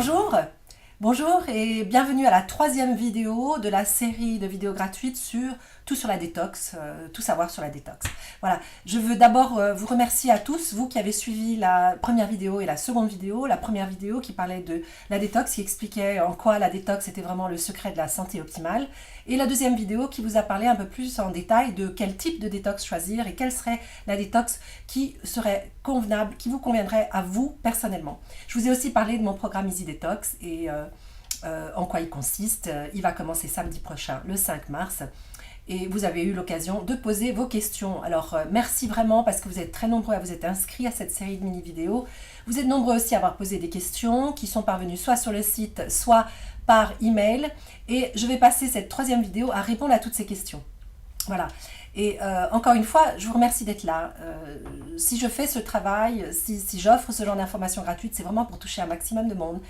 Bonjour, bonjour et bienvenue à la troisième vidéo de la série de vidéos gratuites sur tout sur la détox, tout savoir sur la détox. Voilà, je veux d'abord vous remercier à tous, vous qui avez suivi la première vidéo et la seconde vidéo. La première vidéo qui parlait de la détox, qui expliquait en quoi la détox était vraiment le secret de la santé optimale. Et la deuxième vidéo qui vous a parlé un peu plus en détail de quel type de détox choisir et quelle serait la détox qui serait convenable, qui vous conviendrait à vous personnellement. Je vous ai aussi parlé de mon programme Easy Detox et en quoi il consiste. Il va commencer samedi prochain, le 5 mars. Et vous avez eu l'occasion de poser vos questions. Alors, merci vraiment parce que vous êtes très nombreux à vous être inscrits à cette série de mini-vidéos. Vous êtes nombreux aussi à avoir posé des questions qui sont parvenues soit sur le site, soit par email. Et je vais passer cette troisième vidéo à répondre à toutes ces questions. Voilà. Et encore une fois, je vous remercie d'être là. Si je fais ce travail, si j'offre ce genre d'informations gratuites, c'est vraiment pour toucher un maximum de monde.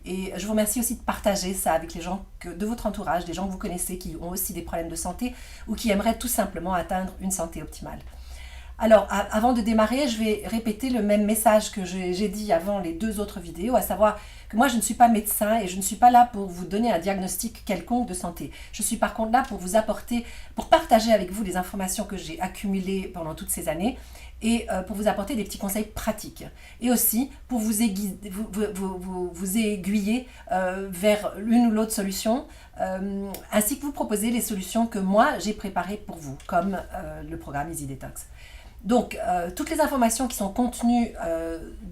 Et je vous remercie aussi de partager ça avec les gens de votre entourage, des gens que vous connaissez qui ont aussi des problèmes de santé ou qui aimeraient tout simplement atteindre une santé optimale. Alors, avant de démarrer, je vais répéter le même message que j'ai dit avant les deux autres vidéos, à savoir que moi, je ne suis pas médecin et je ne suis pas là pour vous donner un diagnostic quelconque de santé. Je suis par contre là pour vous apporter, pour partager avec vous les informations que j'ai accumulées pendant toutes ces années et pour vous apporter des petits conseils pratiques. Et aussi pour vous aiguiller vers l'une ou l'autre solution, ainsi que vous proposer les solutions que moi, j'ai préparées pour vous, comme le programme Easy Detox. Donc, toutes les informations qui sont contenues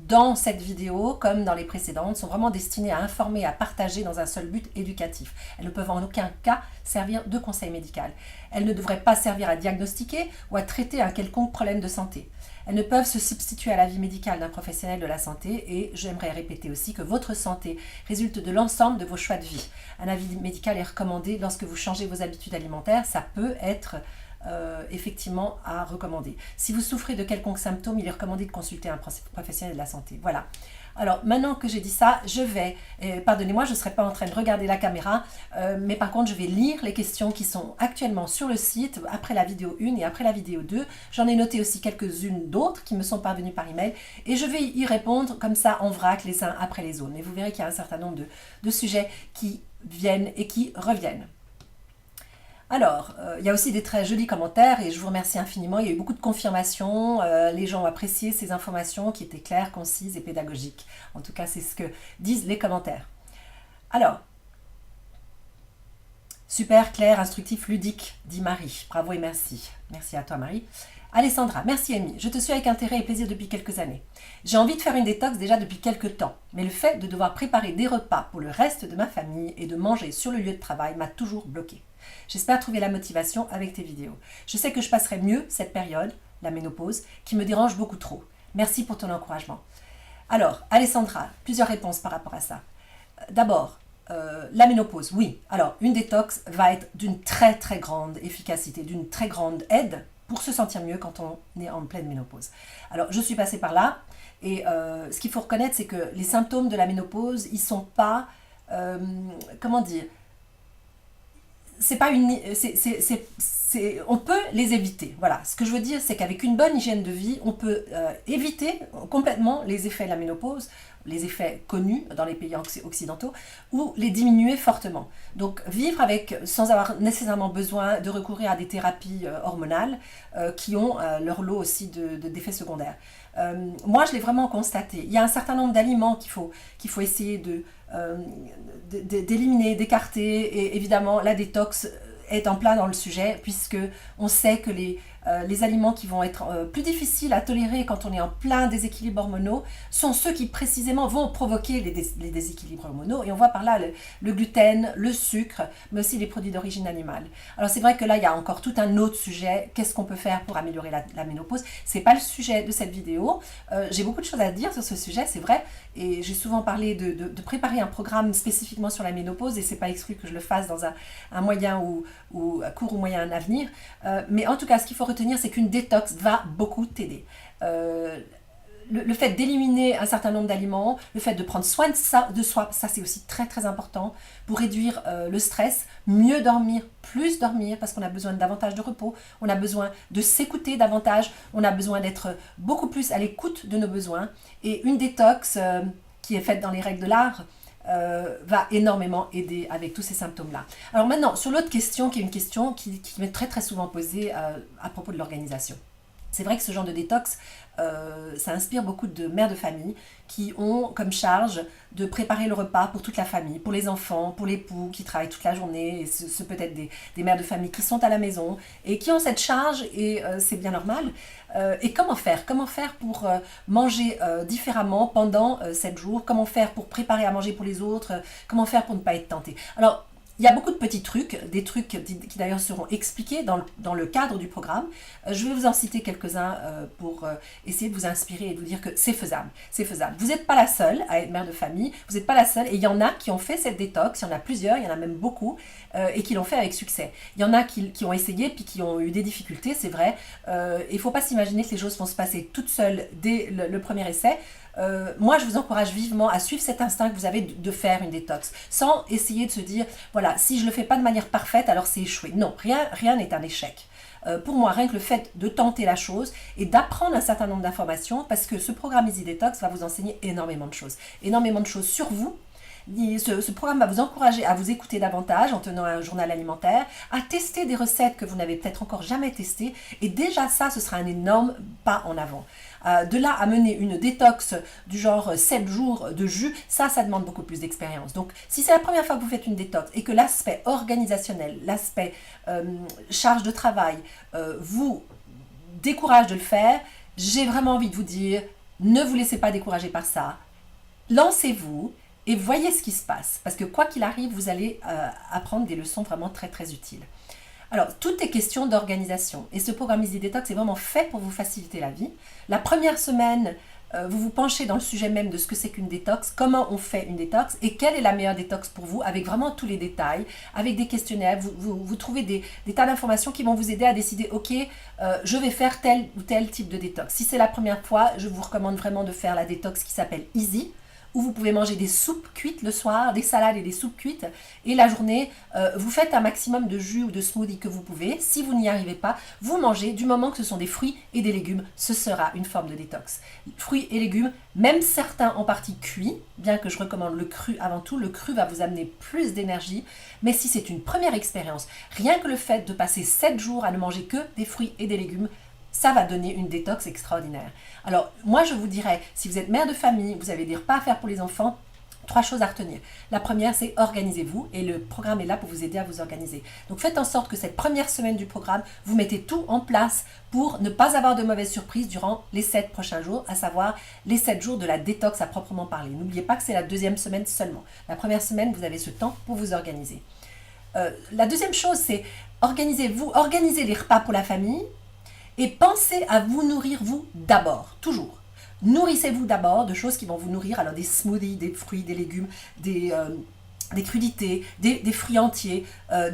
dans cette vidéo, comme dans les précédentes, sont vraiment destinées à informer, à partager dans un seul but éducatif. Elles ne peuvent en aucun cas servir de conseil médical. Elles ne devraient pas servir à diagnostiquer ou à traiter un quelconque problème de santé. Elles ne peuvent se substituer à l'avis médical d'un professionnel de la santé et j'aimerais répéter aussi que votre santé résulte de l'ensemble de vos choix de vie. Un avis médical est recommandé lorsque vous changez vos habitudes alimentaires. Ça peut être effectivement à recommander. Si vous souffrez de quelconque symptôme, il est recommandé de consulter un professionnel de la santé. Voilà. Alors maintenant que j'ai dit ça, je vais, pardonnez-moi, je ne serai pas en train de regarder la caméra, mais par contre je vais lire les questions qui sont actuellement sur le site, après la vidéo 1 et après la vidéo 2. J'en ai noté aussi quelques-unes d'autres qui me sont parvenues par email et je vais y répondre comme ça en vrac les uns après les autres. Mais vous verrez qu'il y a un certain nombre de sujets qui viennent et qui reviennent. Alors, il y a aussi des très jolis commentaires et je vous remercie infiniment. Il y a eu beaucoup de confirmations. Les gens ont apprécié ces informations qui étaient claires, concises et pédagogiques. En tout cas, c'est ce que disent les commentaires. Alors, super, clair, instructif, ludique, dit Marie. Bravo et merci. Merci à toi, Marie. Alessandra, merci Amy. Je te suis avec intérêt et plaisir depuis quelques années. J'ai envie de faire une détox déjà depuis quelques temps, mais le fait de devoir préparer des repas pour le reste de ma famille et de manger sur le lieu de travail m'a toujours bloquée. J'espère trouver la motivation avec tes vidéos. Je sais que je passerai mieux cette période, la ménopause, qui me dérange beaucoup trop. Merci pour ton encouragement. Alors, Alessandra, plusieurs réponses par rapport à ça. D'abord, la ménopause, oui. Alors, une détox va être d'une très très grande efficacité, d'une très grande aide pour se sentir mieux quand on est en pleine ménopause. Alors, je suis passée par là et ce qu'il faut reconnaître, c'est que les symptômes de la ménopause, ils sont pas, comment dire, c'est pas une, on peut les éviter. Voilà, ce que je veux dire, c'est qu'avec une bonne hygiène de vie, on peut éviter complètement les effets de la ménopause, les effets connus dans les pays occidentaux, ou les diminuer fortement. Donc vivre avec, sans avoir nécessairement besoin de recourir à des thérapies hormonales qui ont leur lot aussi d'effets secondaires. Moi, je l'ai vraiment constaté. Il y a un certain nombre d'aliments qu'il faut essayer d'éliminer, d'écarter, et évidemment, la détox est en plein dans le sujet, puisque on sait que les aliments qui vont être plus difficiles à tolérer quand on est en plein déséquilibre hormonaux sont ceux qui précisément vont provoquer les déséquilibres hormonaux, et on voit par là le gluten, le sucre, mais aussi les produits d'origine animale. Alors c'est vrai que là il y a encore tout un autre sujet, qu'est-ce qu'on peut faire pour améliorer la ménopause. C'est pas le sujet de cette vidéo, j'ai beaucoup de choses à dire sur ce sujet, c'est vrai, et j'ai souvent parlé de préparer un programme spécifiquement sur la ménopause, et c'est pas exclu que je le fasse dans un moyen ou à court ou moyen avenir, mais en tout cas ce qu'il faut retenir, c'est qu'une détox va beaucoup t'aider. Le fait d'éliminer un certain nombre d'aliments, le fait de prendre soin de soi, ça c'est aussi très très important pour réduire le stress, mieux dormir, plus dormir parce qu'on a besoin de davantage de repos, on a besoin de s'écouter davantage, on a besoin d'être beaucoup plus à l'écoute de nos besoins, et une détox qui est faite dans les règles de l'art, va énormément aider avec tous ces symptômes-là. Alors maintenant, sur l'autre question, qui est une question qui m'est très très souvent posée à propos de l'organisation. C'est vrai que ce genre de détox, ça inspire beaucoup de mères de famille qui ont comme charge de préparer le repas pour toute la famille, pour les enfants, pour l'époux qui travaille toute la journée, et ce peut être des mères de famille qui sont à la maison et qui ont cette charge, et c'est bien normal. Et comment faire? Comment faire pour manger différemment pendant 7 jours? Comment faire pour préparer à manger pour les autres? Comment faire pour ne pas être tenté? Alors, il y a beaucoup de petits trucs, des trucs qui d'ailleurs seront expliqués dans le cadre du programme. Je vais vous en citer quelques-uns pour essayer de vous inspirer et de vous dire que c'est faisable. C'est faisable. Vous n'êtes pas la seule à être mère de famille, vous n'êtes pas la seule, et il y en a qui ont fait cette détox, il y en a plusieurs, il y en a même beaucoup, et qui l'ont fait avec succès. Il y en a qui ont essayé puis qui ont eu des difficultés, c'est vrai. Il ne faut pas s'imaginer que les choses vont se passer toutes seules dès le premier essai. Moi, je vous encourage vivement à suivre cet instinct que vous avez de faire une détox, sans essayer de se dire, voilà, si je ne le fais pas de manière parfaite, alors c'est échoué. Non, rien n'est un échec. Pour moi, rien que le fait de tenter la chose et d'apprendre un certain nombre d'informations, parce que ce programme Easy Detox va vous enseigner énormément de choses sur vous. Ce programme va vous encourager à vous écouter davantage en tenant un journal alimentaire, à tester des recettes que vous n'avez peut-être encore jamais testées, et déjà ça, ce sera un énorme pas en avant. De là à mener une détox du genre 7 jours de jus, ça demande beaucoup plus d'expérience. Donc si c'est la première fois que vous faites une détox et que l'aspect organisationnel, l'aspect charge de travail vous décourage de le faire, j'ai vraiment envie de vous dire, ne vous laissez pas décourager par ça. Lancez-vous et voyez ce qui se passe. Parce que quoi qu'il arrive, vous allez apprendre des leçons vraiment très très utiles. Alors, tout est question d'organisation. Et ce programme Easy Detox est vraiment fait pour vous faciliter la vie. La première semaine, vous vous penchez dans le sujet même de ce que c'est qu'une détox, comment on fait une détox et quelle est la meilleure détox pour vous, avec vraiment tous les détails, avec des questionnaires. Vous trouvez des tas d'informations qui vont vous aider à décider, ok, je vais faire tel ou tel type de détox. Si c'est la première fois, je vous recommande vraiment de faire la détox qui s'appelle Easy, où vous pouvez manger des soupes cuites le soir, des salades et des soupes cuites, et la journée, vous faites un maximum de jus ou de smoothie que vous pouvez. Si vous n'y arrivez pas, vous mangez, du moment que ce sont des fruits et des légumes, ce sera une forme de détox. Fruits et légumes, même certains en partie cuits, bien que je recommande le cru avant tout, le cru va vous amener plus d'énergie, mais si c'est une première expérience, rien que le fait de passer 7 jours à ne manger que des fruits et des légumes, ça va donner une détox extraordinaire. Alors, moi, je vous dirais, si vous êtes mère de famille, vous avez des repas à faire pour les enfants, 3 choses à retenir. La première, c'est organisez-vous, et le programme est là pour vous aider à vous organiser. Donc, faites en sorte que cette première semaine du programme, vous mettez tout en place pour ne pas avoir de mauvaises surprises durant les 7 prochains jours, à savoir les 7 jours de la détox à proprement parler. N'oubliez pas que c'est la deuxième semaine seulement. La première semaine, vous avez ce temps pour vous organiser. La deuxième chose, c'est organisez-vous, organisez les repas pour la famille, et pensez à vous nourrir vous d'abord, toujours. Nourrissez-vous d'abord de choses qui vont vous nourrir, alors des smoothies, des fruits, des légumes, des crudités, des fruits entiers,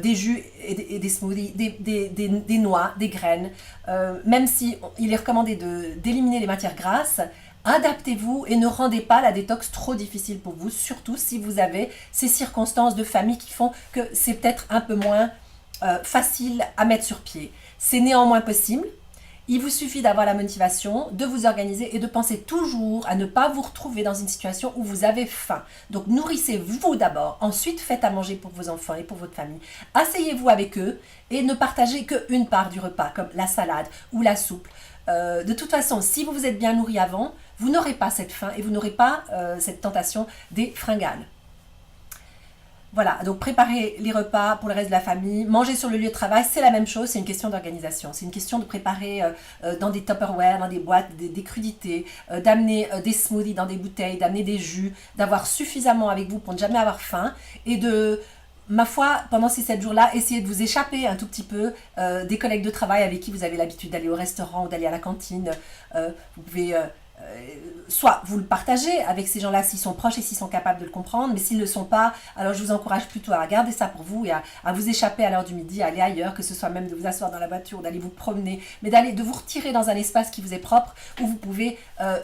des jus et des smoothies, des noix, des graines. Même si il est recommandé d'éliminer les matières grasses, adaptez-vous et ne rendez pas la détox trop difficile pour vous, surtout si vous avez ces circonstances de famille qui font que c'est peut-être un peu moins facile à mettre sur pied. C'est néanmoins possible. Il vous suffit d'avoir la motivation, de vous organiser et de penser toujours à ne pas vous retrouver dans une situation où vous avez faim. Donc nourrissez-vous d'abord, ensuite faites à manger pour vos enfants et pour votre famille. Asseyez-vous avec eux et ne partagez qu'une part du repas, comme la salade ou la soupe. De toute façon, si vous vous êtes bien nourri avant, vous n'aurez pas cette faim et vous n'aurez pas cette tentation des fringales. Voilà, donc préparer les repas pour le reste de la famille, manger sur le lieu de travail, c'est la même chose, c'est une question d'organisation. C'est une question de préparer dans des Tupperware, dans des boîtes, des crudités, d'amener des smoothies dans des bouteilles, d'amener des jus, d'avoir suffisamment avec vous pour ne jamais avoir faim et de, ma foi, pendant ces 7 jours-là, essayez de vous échapper un tout petit peu des collègues de travail avec qui vous avez l'habitude d'aller au restaurant ou d'aller à la cantine. Vous pouvez... soit vous le partagez avec ces gens-là s'ils sont proches et s'ils sont capables de le comprendre, mais s'ils ne le sont pas, alors je vous encourage plutôt à garder ça pour vous et à vous échapper à l'heure du midi, à aller ailleurs, que ce soit même de vous asseoir dans la voiture, d'aller vous promener, mais de vous retirer dans un espace qui vous est propre, où vous pouvez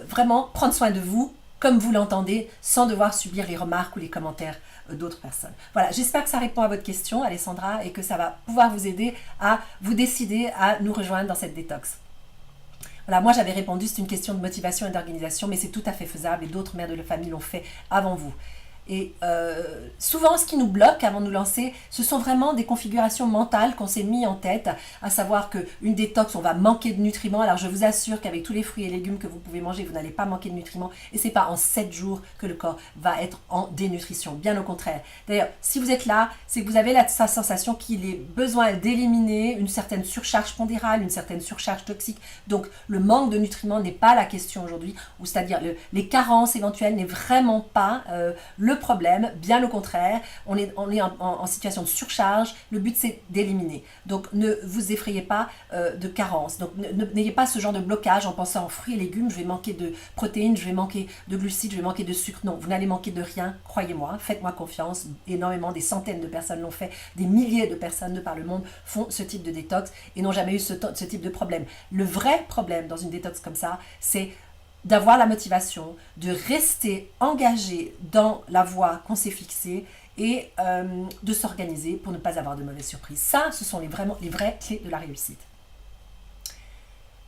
vraiment prendre soin de vous, comme vous l'entendez, sans devoir subir les remarques ou les commentaires d'autres personnes. Voilà, j'espère que ça répond à votre question, Alessandra, et que ça va pouvoir vous aider à vous décider à nous rejoindre dans cette détox. Voilà, moi j'avais répondu, c'est une question de motivation et d'organisation, mais c'est tout à fait faisable et d'autres mères de la famille l'ont fait avant vous. Et souvent, ce qui nous bloque avant de nous lancer, ce sont vraiment des configurations mentales qu'on s'est mis en tête, à savoir qu'une détox, on va manquer de nutriments. Alors, je vous assure qu'avec tous les fruits et légumes que vous pouvez manger, vous n'allez pas manquer de nutriments. Et c'est pas en 7 jours que le corps va être en dénutrition. Bien au contraire. D'ailleurs, si vous êtes là, c'est que vous avez la sensation qu'il est besoin d'éliminer une certaine surcharge pondérale, une certaine surcharge toxique. Donc, le manque de nutriments n'est pas la question aujourd'hui, ou c'est-à-dire les carences éventuelles n'est vraiment pas le problème, bien au contraire, on est en situation de surcharge, le but c'est d'éliminer. Donc ne vous effrayez pas de carence, donc n'ayez pas ce genre de blocage en pensant en fruits et légumes, je vais manquer de protéines, je vais manquer de glucides, je vais manquer de sucre. Non, vous n'allez manquer de rien, croyez-moi, faites-moi confiance, énormément, des centaines de personnes l'ont fait, des milliers de personnes de par le monde font ce type de détox et n'ont jamais eu ce type de problème. Le vrai problème dans une détox comme ça, c'est d'avoir la motivation, de rester engagé dans la voie qu'on s'est fixée et de s'organiser pour ne pas avoir de mauvaises surprises. Ça, ce sont vraiment les vraies clés de la réussite.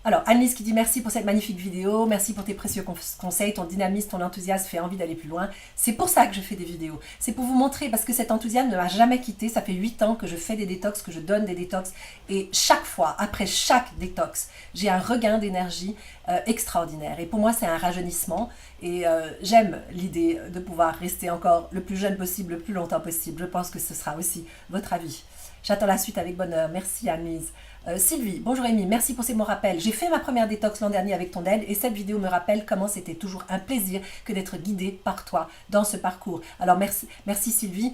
Alors, Annelise qui dit merci pour cette magnifique vidéo, merci pour tes précieux conseils, ton dynamisme, ton enthousiasme fait envie d'aller plus loin. C'est pour ça que je fais des vidéos. C'est pour vous montrer, parce que cet enthousiasme ne m'a jamais quitté. Ça fait 8 ans que je fais des détox, que je donne des détox. Et chaque fois, après chaque détox, j'ai un regain d'énergie extraordinaire. Et pour moi, c'est un rajeunissement. Et j'aime l'idée de pouvoir rester encore le plus jeune possible, le plus longtemps possible. Je pense que ce sera aussi votre avis. J'attends la suite avec bonheur. Merci Annelise. Sylvie, bonjour Amy, merci pour ces mots rappels. J'ai fait ma première détox l'an dernier avec ton aide et cette vidéo me rappelle comment c'était toujours un plaisir que d'être guidée par toi dans ce parcours. Alors merci Sylvie,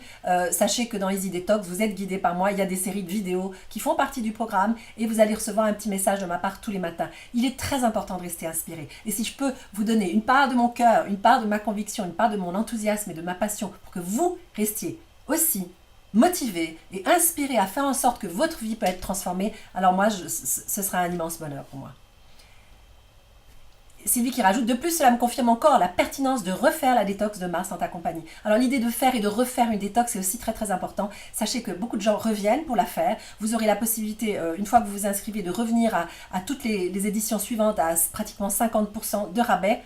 sachez que dans Easy Detox, vous êtes guidée par moi. Il y a des séries de vidéos qui font partie du programme et vous allez recevoir un petit message de ma part tous les matins. Il est très important de rester inspiré. Et si je peux vous donner une part de mon cœur, une part de ma conviction, une part de mon enthousiasme et de ma passion pour que vous restiez aussi motivé et inspiré à faire en sorte que votre vie peut être transformée, alors moi, ce sera un immense bonheur pour moi. Sylvie qui rajoute, de plus, cela me confirme encore la pertinence de refaire la détox de mars en ta compagnie. Alors l'idée de faire et de refaire une détox est aussi très très important. Sachez que beaucoup de gens reviennent pour la faire. Vous aurez la possibilité, une fois que vous vous inscrivez, de revenir à toutes les éditions suivantes à pratiquement 50% de rabais.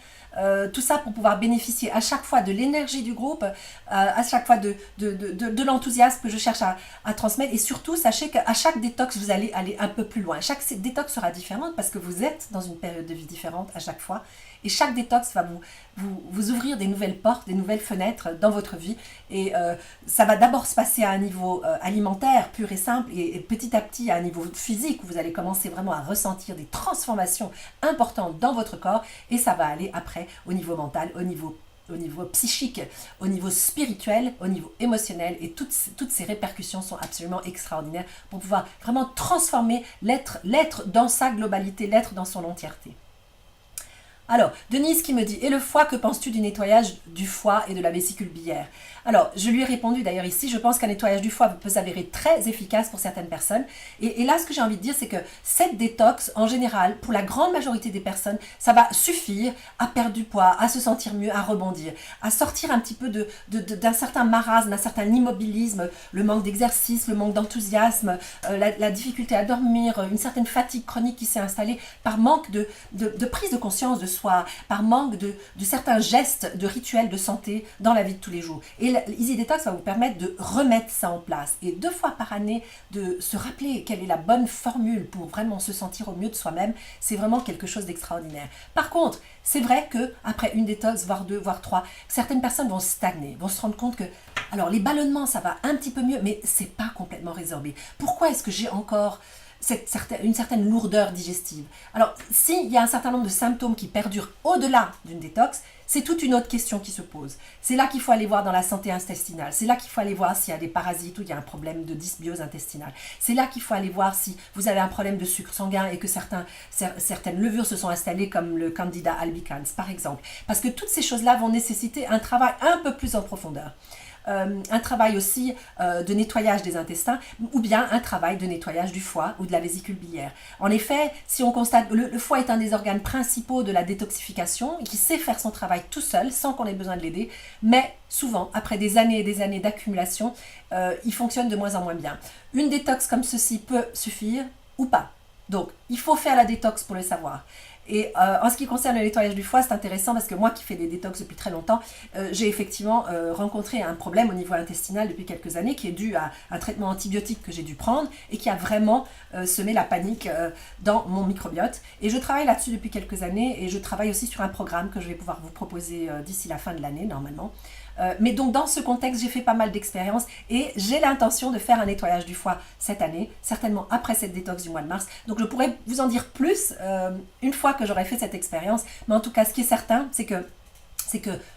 Tout ça pour pouvoir bénéficier à chaque fois de l'énergie du groupe, à chaque fois de l'enthousiasme que je cherche à transmettre. Et surtout, sachez qu'à chaque détox, vous allez aller un peu plus loin. Chaque détox sera différente parce que vous êtes dans une période de vie différente à chaque fois. Et chaque détox va vous ouvrir des nouvelles portes, des nouvelles fenêtres dans votre vie. Et ça va d'abord se passer à un niveau alimentaire pur et simple et petit à petit à un niveau physique où vous allez commencer vraiment à ressentir des transformations importantes dans votre corps. Et ça va aller après au niveau mental, au niveau psychique, au niveau spirituel, au niveau émotionnel. Et toutes ces répercussions sont absolument extraordinaires pour pouvoir vraiment transformer l'être dans sa globalité, l'être dans son entièreté. Alors, Denise qui me dit, et le foie, que penses-tu du nettoyage du foie et de la vésicule biliaire? Alors, je lui ai répondu d'ailleurs ici, je pense qu'un nettoyage du foie peut s'avérer très efficace pour certaines personnes. Et là, ce que j'ai envie de dire, c'est que cette détox, en général, pour la grande majorité des personnes, ça va suffire à perdre du poids, à se sentir mieux, à rebondir, à sortir un petit peu d'un certain marasme, d'un certain immobilisme, le manque d'exercice, le manque d'enthousiasme, la difficulté à dormir, une certaine fatigue chronique qui s'est installée par manque de prise de conscience de soi, par manque de certains gestes, de rituels de santé dans la vie de tous les jours. Et Easy Detox va vous permettre de remettre ça en place et 2 fois par année de se rappeler quelle est la bonne formule pour vraiment se sentir au mieux de soi-même. C'est vraiment quelque chose d'extraordinaire. Par contre, c'est vrai que après une détox, voire 2, voire 3, certaines personnes vont stagner, vont se rendre compte que alors les ballonnements ça va un petit peu mieux, mais c'est pas complètement résorbé. Pourquoi est-ce que j'ai encore une certaine lourdeur digestive? Alors, s'il y a un certain nombre de symptômes qui perdurent au-delà d'une détox, c'est toute une autre question qui se pose. C'est là qu'il faut aller voir dans la santé intestinale. C'est là qu'il faut aller voir s'il y a des parasites ou il y a un problème de dysbiose intestinale. C'est là qu'il faut aller voir si vous avez un problème de sucre sanguin et que certaines levures se sont installées comme le Candida albicans, par exemple. Parce que toutes ces choses-là vont nécessiter un travail un peu plus en profondeur. Un travail aussi de nettoyage des intestins ou bien un travail de nettoyage du foie ou de la vésicule biliaire. En effet, si on constate que le foie est un des organes principaux de la détoxification et qui sait faire son travail tout seul sans qu'on ait besoin de l'aider, mais souvent, après des années et des années d'accumulation, il fonctionne de moins en moins bien. Une détox comme ceci peut suffire ou pas. Donc, il faut faire la détox pour le savoir. Et en ce qui concerne le nettoyage du foie, c'est intéressant parce que moi qui fais des détox depuis très longtemps, j'ai effectivement rencontré un problème au niveau intestinal depuis quelques années qui est dû à un traitement antibiotique que j'ai dû prendre et qui a vraiment semé la panique dans mon microbiote. Et je travaille là-dessus depuis quelques années et je travaille aussi sur un programme que je vais pouvoir vous proposer d'ici la fin de l'année normalement. Mais donc dans ce contexte, j'ai fait pas mal d'expériences et j'ai l'intention de faire un nettoyage du foie cette année, certainement après cette détox du mois de mars. Donc je pourrais vous en dire plus une fois que j'aurai fait cette expérience. Mais en tout cas, ce qui est certain, c'est que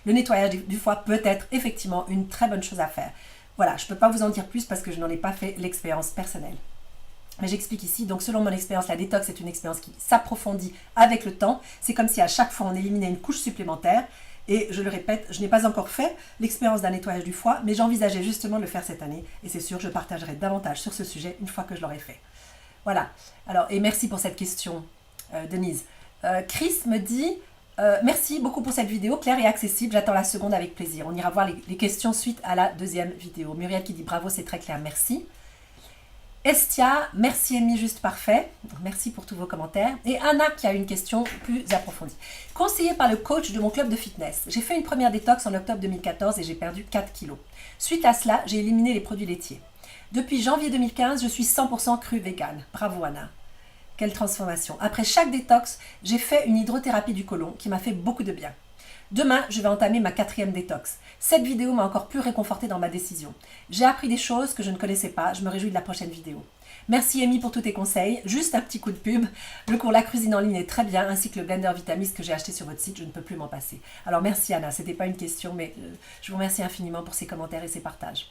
le nettoyage du foie peut être effectivement une très bonne chose à faire. Voilà, je ne peux pas vous en dire plus parce que je n'en ai pas fait l'expérience personnelle. Mais j'explique ici, donc selon mon expérience, la détox est une expérience qui s'approfondit avec le temps. C'est comme si à chaque fois on éliminait une couche supplémentaire. Et je le répète, je n'ai pas encore fait l'expérience d'un nettoyage du foie, mais j'envisageais justement de le faire cette année. Et c'est sûr, je partagerai davantage sur ce sujet une fois que je l'aurai fait. Voilà. Alors, et merci pour cette question, Denise. Chris me dit, merci beaucoup pour cette vidéo, claire et accessible. J'attends la seconde avec plaisir. On ira voir les questions suite à la deuxième vidéo. Muriel qui dit, bravo, c'est très clair, merci. Estia, merci Amy, juste parfait. Merci pour tous vos commentaires. Et Anna qui a une question plus approfondie. Conseillée par le coach de mon club de fitness, j'ai fait une première détox en octobre 2014 et j'ai perdu 4 kilos. Suite à cela, j'ai éliminé les produits laitiers. Depuis janvier 2015, je suis 100% cru vegan. Bravo Anna. Quelle transformation. Après chaque détox, j'ai fait une hydrothérapie du côlon qui m'a fait beaucoup de bien. Demain, je vais entamer ma 4e détox. Cette vidéo m'a encore plus réconfortée dans ma décision. J'ai appris des choses que je ne connaissais pas. Je me réjouis de la prochaine vidéo. Merci Amy pour tous tes conseils. Juste un petit coup de pub. Le cours La cuisine en ligne est très bien, ainsi que le blender Vitamix que j'ai acheté sur votre site. Je ne peux plus m'en passer. Alors merci Anna, ce n'était pas une question, mais je vous remercie infiniment pour ces commentaires et ces partages.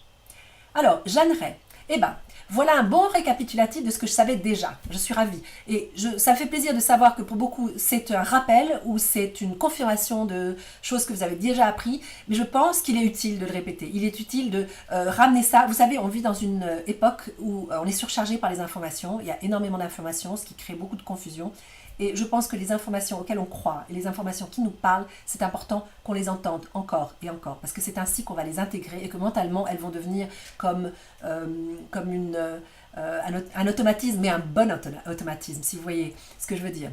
Alors, Jeanne Ray. Eh bien, voilà un bon récapitulatif de ce que je savais déjà. Je suis ravie. Et ça fait plaisir de savoir que pour beaucoup, c'est un rappel ou c'est une confirmation de choses que vous avez déjà appris. Mais je pense qu'il est utile de le répéter. Il est utile de ramener ça. Vous savez, on vit dans une époque où on est surchargé par les informations. Il y a énormément d'informations, ce qui crée beaucoup de confusion. Et je pense que les informations auxquelles on croit et les informations qui nous parlent, c'est important qu'on les entende encore et encore. Parce que c'est ainsi qu'on va les intégrer et que mentalement, elles vont devenir comme un automatisme, mais un bon automatisme, si vous voyez ce que je veux dire.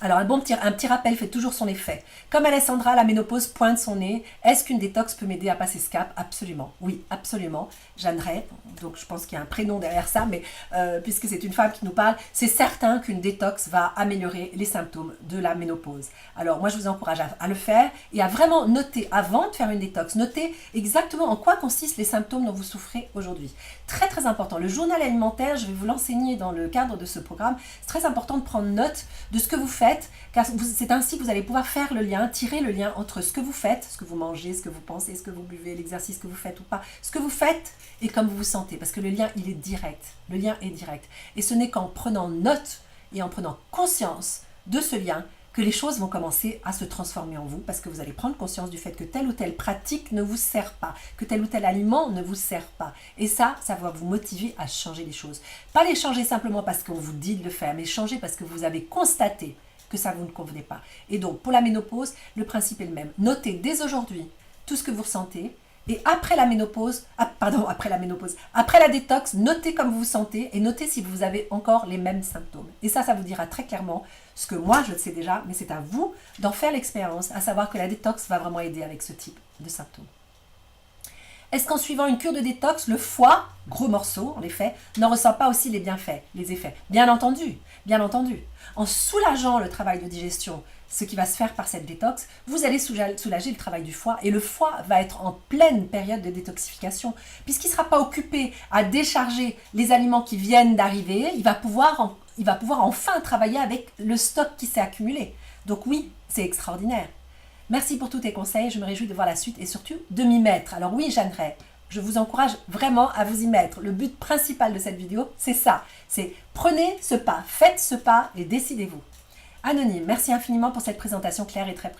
Alors, un petit rappel fait toujours son effet. Comme Alessandra, la ménopause pointe son nez. Est-ce qu'une détox peut m'aider à passer ce cap? Absolument. Oui, absolument. Jeanne Ray, donc je pense qu'il y a un prénom derrière ça, mais puisque c'est une femme qui nous parle, c'est certain qu'une détox va améliorer les symptômes de la ménopause. Alors, moi, je vous encourage à le faire et à vraiment noter, avant de faire une détox, noter exactement en quoi consistent les symptômes dont vous souffrez aujourd'hui. Très, très important. Le journal alimentaire, je vais vous l'enseigner dans le cadre de ce programme. C'est très important de prendre note de ce que vous faites, car c'est ainsi que vous allez pouvoir faire le lien, tirer le lien entre ce que vous faites, ce que vous mangez, ce que vous pensez, ce que vous buvez, l'exercice que vous faites ou pas, ce que vous faites et comme vous vous sentez, parce que le lien, il est direct. Le lien est direct. Et ce n'est qu'en prenant note et en prenant conscience de ce lien que les choses vont commencer à se transformer en vous, parce que vous allez prendre conscience du fait que telle ou telle pratique ne vous sert pas, que tel ou tel aliment ne vous sert pas. Et ça va vous motiver à changer les choses. Pas les changer simplement parce qu'on vous dit de le faire, mais changer parce que vous avez constaté que ça vous ne convenait pas. Et donc, pour la ménopause, le principe est le même. Notez dès aujourd'hui tout ce que vous ressentez, et après la détox, notez comme vous vous sentez et notez si vous avez encore les mêmes symptômes. Et ça vous dira très clairement ce que moi je le sais déjà, mais c'est à vous d'en faire l'expérience, à savoir que la détox va vraiment aider avec ce type de symptômes. Est-ce qu'en suivant une cure de détox, le foie, gros morceau en effet, n'en ressent pas aussi les bienfaits, les effets? Bien entendu, bien entendu. En soulageant le travail de digestion, ce qui va se faire par cette détox, vous allez soulager le travail du foie et le foie va être en pleine période de détoxification puisqu'il ne sera pas occupé à décharger les aliments qui viennent d'arriver, il va pouvoir enfin travailler avec le stock qui s'est accumulé. Donc oui, c'est extraordinaire. Merci pour tous tes conseils, je me réjouis de voir la suite et surtout de m'y mettre. Alors oui, Jeanne Ray, je vous encourage vraiment à vous y mettre. Le but principal de cette vidéo, c'est ça. C'est prenez ce pas, faites ce pas et décidez-vous. Anonyme, merci infiniment pour cette présentation claire et très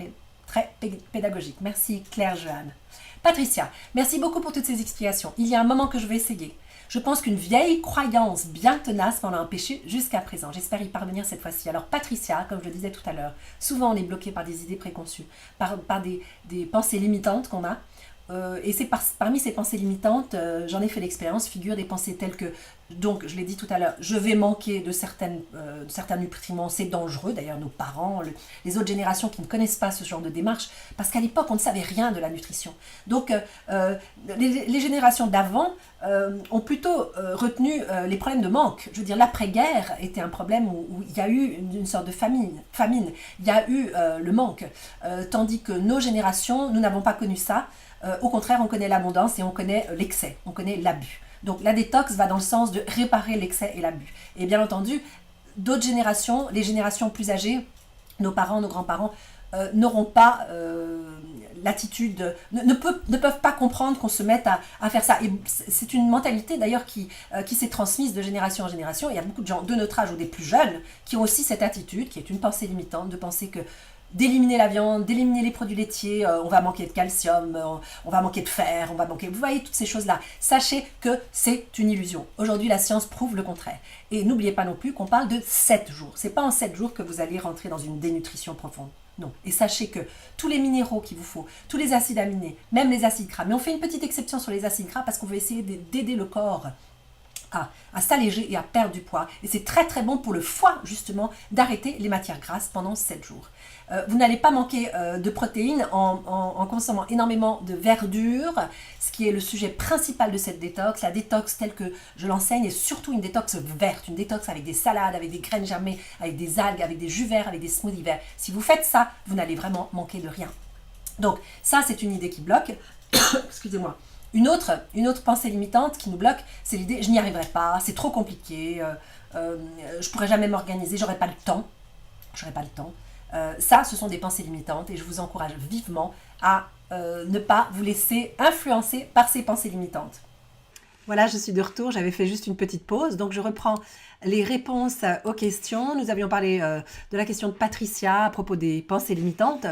pédagogique. Merci Claire Jeanne. Patricia, merci beaucoup pour toutes ces explications. Il y a un moment que je vais essayer. Je pense qu'une vieille croyance bien tenace m'en a empêché jusqu'à présent. J'espère y parvenir cette fois-ci. Alors Patricia, comme je le disais tout à l'heure, souvent on est bloqué par des idées préconçues, par des pensées limitantes qu'on a. Et c'est parmi ces pensées limitantes, j'en ai fait l'expérience, figurent des pensées telles que Donc, je l'ai dit tout à l'heure, je vais manquer de certains nutriments, c'est dangereux. D'ailleurs, nos parents, les autres générations qui ne connaissent pas ce genre de démarche, parce qu'à l'époque, on ne savait rien de la nutrition. Donc, les générations d'avant ont plutôt retenu les problèmes de manque. Je veux dire, l'après-guerre était un problème où il y a eu une sorte de famine. Il y a eu le manque. Tandis que nos générations, nous n'avons pas connu ça. Au contraire, on connaît l'abondance et on connaît l'excès, on connaît l'abus. Donc la détox va dans le sens de réparer l'excès et l'abus. Et bien entendu, d'autres générations, les générations plus âgées, nos parents, nos grands-parents, n'auront pas l'attitude, ne peuvent pas comprendre qu'on se mette à faire ça. Et c'est une mentalité d'ailleurs qui s'est transmise de génération en génération. Il y a beaucoup de gens de notre âge ou des plus jeunes qui ont aussi cette attitude, qui est une pensée limitante, de penser que d'éliminer la viande, d'éliminer les produits laitiers, on va manquer de calcium, on va manquer de fer, on va manquer... Vous voyez toutes ces choses-là. Sachez que c'est une illusion. Aujourd'hui, la science prouve le contraire. Et n'oubliez pas non plus qu'on parle de 7 jours. C'est pas en 7 jours que vous allez rentrer dans une dénutrition profonde. Non. Et sachez que tous les minéraux qu'il vous faut, tous les acides aminés, même les acides gras, mais on fait une petite exception sur les acides gras parce qu'on veut essayer d'aider le corps à s'alléger et à perdre du poids. Et c'est très très bon pour le foie, justement, d'arrêter les matières grasses pendant 7 jours. Vous n'allez pas manquer de protéines en consommant énormément de verdure, ce qui est le sujet principal de cette détox. La détox telle que je l'enseigne est surtout une détox verte, une détox avec des salades, avec des graines germées, avec des algues, avec des jus verts, avec des smoothies verts. Si vous faites ça, vous n'allez vraiment manquer de rien. Donc ça, c'est une idée qui bloque. Excusez-moi. Une autre pensée limitante qui nous bloque, c'est l'idée « je n'y arriverai pas, c'est trop compliqué, je ne pourrai jamais m'organiser, j'aurai pas le temps. » Ça, ce sont des pensées limitantes et je vous encourage vivement à ne pas vous laisser influencer par ces pensées limitantes. Voilà, je suis de retour, j'avais fait juste une petite pause, donc je reprends les réponses aux questions. Nous avions parlé de la question de Patricia à propos des pensées limitantes.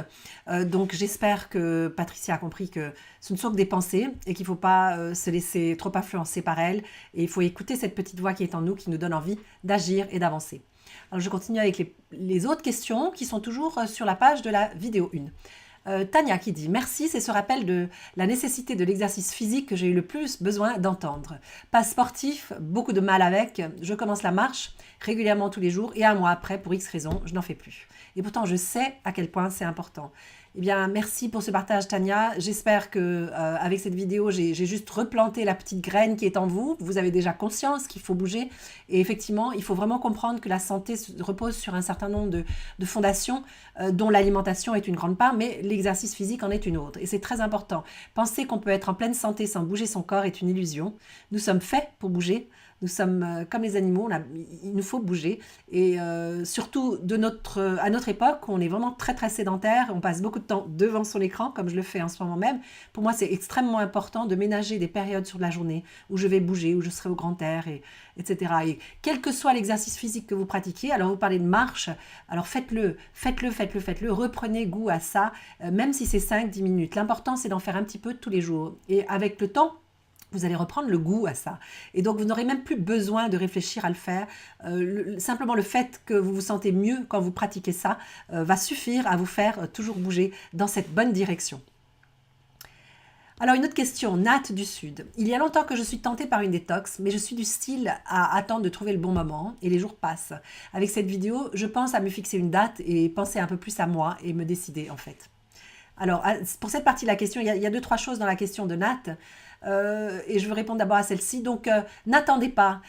Donc j'espère que Patricia a compris que ce ne sont que des pensées et qu'il ne faut pas se laisser trop influencer par elles. Et il faut écouter cette petite voix qui est en nous, qui nous donne envie d'agir et d'avancer. Alors je continue avec les autres questions qui sont toujours sur la page de la vidéo 1. Tania qui dit « Merci, c'est ce rappel de la nécessité de l'exercice physique que j'ai eu le plus besoin d'entendre. Pas sportif, beaucoup de mal avec. Je commence la marche régulièrement tous les jours et un mois après, pour X raisons, je n'en fais plus. Et pourtant, je sais à quel point c'est important. » Eh bien, merci pour ce partage, Tania. J'espère que avec cette vidéo, j'ai juste replanté la petite graine qui est en vous. Vous avez déjà conscience qu'il faut bouger. Et effectivement, il faut vraiment comprendre que la santé repose sur un certain nombre de fondations, dont l'alimentation est une grande part, mais l'exercice physique en est une autre. Et c'est très important. Penser qu'on peut être en pleine santé sans bouger son corps est une illusion. Nous sommes faits pour bouger. Nous sommes comme les animaux, il nous faut bouger. Et surtout, à notre époque, on est vraiment très très sédentaire. On passe beaucoup de temps devant son écran, comme je le fais en ce moment même. Pour moi, c'est extrêmement important de ménager des périodes sur la journée où je vais bouger, où je serai au grand air, etc. Et quel que soit l'exercice physique que vous pratiquiez, alors vous parlez de marche, alors faites-le. Reprenez goût à ça, même si c'est 5-10 minutes. L'important, c'est d'en faire un petit peu tous les jours. Et avec le temps, vous allez reprendre le goût à ça. Et donc, vous n'aurez même plus besoin de réfléchir à le faire. Simplement, le fait que vous vous sentez mieux quand vous pratiquez ça va suffire à vous faire toujours bouger dans cette bonne direction. Alors, une autre question, Nat du Sud. Il y a longtemps que je suis tentée par une détox, mais je suis du style à attendre de trouver le bon moment et les jours passent. Avec cette vidéo, je pense à me fixer une date et penser un peu plus à moi et me décider, en fait. Alors, pour cette partie de la question, il y a 2-3 choses dans la question de Nat. Et je veux répondre d'abord à celle-ci. Donc, n'attendez pas.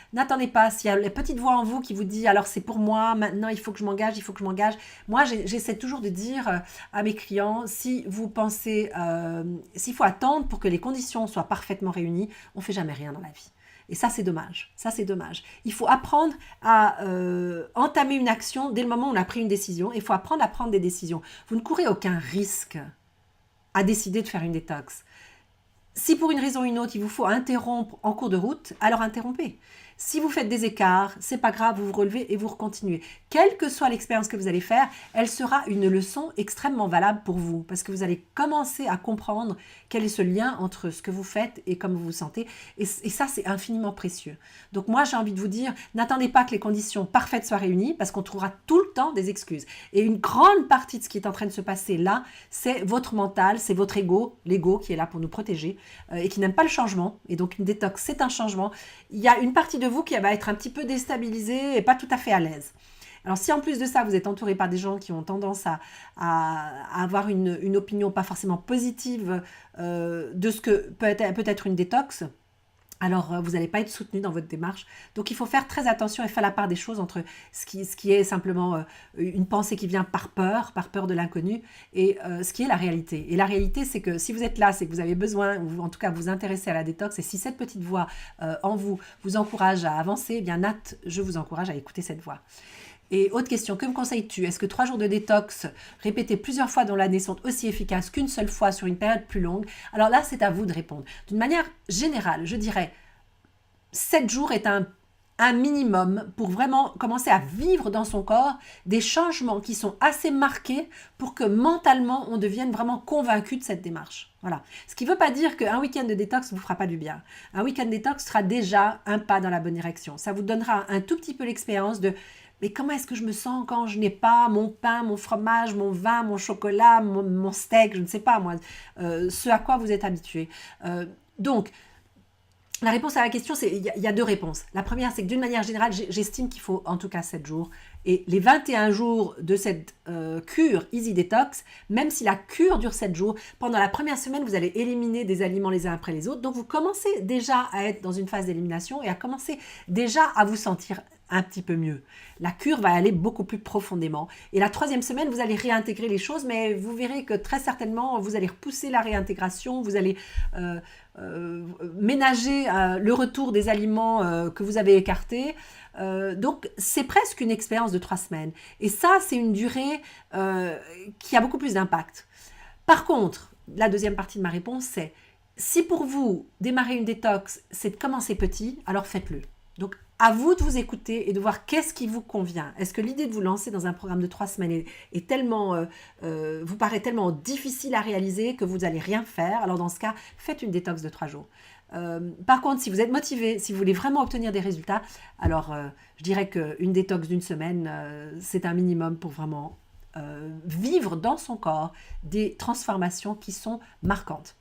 S'il y a la petite voix en vous qui vous dit « alors c'est pour moi, maintenant il faut que je m'engage, Moi, j'essaie toujours de dire à mes clients, si vous pensez, s'il faut attendre pour que les conditions soient parfaitement réunies, on ne fait jamais rien dans la vie. Et ça, c'est dommage. Il faut apprendre à entamer une action dès le moment où on a pris une décision. Il faut apprendre à prendre des décisions. Vous ne courez aucun risque à décider de faire une détox. Si pour une raison ou une autre, il vous faut interrompre en cours de route, alors interrompez. Si vous faites des écarts, c'est pas grave, vous vous relevez et vous recontinuez. Quelle que soit l'expérience que vous allez faire, elle sera une leçon extrêmement valable pour vous parce que vous allez commencer à comprendre quel est ce lien entre ce que vous faites et comment vous vous sentez. Et ça, c'est infiniment précieux. Donc moi, j'ai envie de vous dire, n'attendez pas que les conditions parfaites soient réunies parce qu'on trouvera tout le temps des excuses. Et une grande partie de ce qui est en train de se passer là, c'est votre mental, c'est votre ego, l'ego qui est là pour nous protéger et qui n'aime pas le changement. Et donc, une détox, c'est un changement. Il y a une partie de de vous qui va être un petit peu déstabilisé et pas tout à fait à l'aise. Alors si en plus de ça, vous êtes entouré par des gens qui ont tendance à avoir une opinion pas forcément positive de ce que peut être une détox, alors vous n'allez pas être soutenu dans votre démarche. Donc il faut faire très attention et faire la part des choses entre ce qui est simplement une pensée qui vient par peur de l'inconnu, et ce qui est la réalité. Et la réalité, c'est que si vous êtes là, c'est que vous avez besoin, ou en tout cas vous intéressez à la détox, et si cette petite voix en vous encourage à avancer, eh bien Nat, je vous encourage à écouter cette voix. Et autre question, que me conseilles-tu? Est-ce que 3 jours de détox répétés plusieurs fois dans l'année sont aussi efficaces qu'une seule fois sur une période plus longue? Alors là, c'est à vous de répondre. D'une manière générale, je dirais 7 jours est un minimum pour vraiment commencer à vivre dans son corps des changements qui sont assez marqués pour que mentalement on devienne vraiment convaincu de cette démarche. Voilà. Ce qui ne veut pas dire qu'un week-end de détox ne vous fera pas du bien. Un week-end détox sera déjà un pas dans la bonne direction. Ça vous donnera un tout petit peu l'expérience de mais comment est-ce que je me sens quand je n'ai pas mon pain, mon fromage, mon vin, mon chocolat, mon steak, je ne sais pas moi, ce à quoi vous êtes habitué. Donc, la réponse à la question, il y a 2 réponses. La première, c'est que d'une manière générale, j'estime qu'il faut en tout cas 7 jours. Et les 21 jours de cette cure Easy Detox, même si la cure dure 7 jours, pendant la première semaine, vous allez éliminer des aliments les uns après les autres. Donc, vous commencez déjà à être dans une phase d'élimination et à commencer déjà à vous sentir un petit peu mieux. La cure va aller beaucoup plus profondément. Et la 3e semaine, vous allez réintégrer les choses, mais vous verrez que très certainement, vous allez repousser la réintégration, vous allez ménager le retour des aliments que vous avez écartés. Donc, c'est presque une expérience de 3 semaines. Et ça, c'est une durée qui a beaucoup plus d'impact. Par contre, la 2e partie de ma réponse, c'est si pour vous, démarrer une détox, c'est de commencer petit, alors faites-le. Donc, à vous de vous écouter et de voir qu'est-ce qui vous convient. Est-ce que l'idée de vous lancer dans un programme de 3 semaines est tellement, vous paraît tellement difficile à réaliser que vous n'allez rien faire? Alors dans ce cas, faites une détox de 3 jours. Par contre, si vous êtes motivé, si vous voulez vraiment obtenir des résultats, alors je dirais qu'une détox d'une semaine, c'est un minimum pour vraiment vivre dans son corps des transformations qui sont marquantes.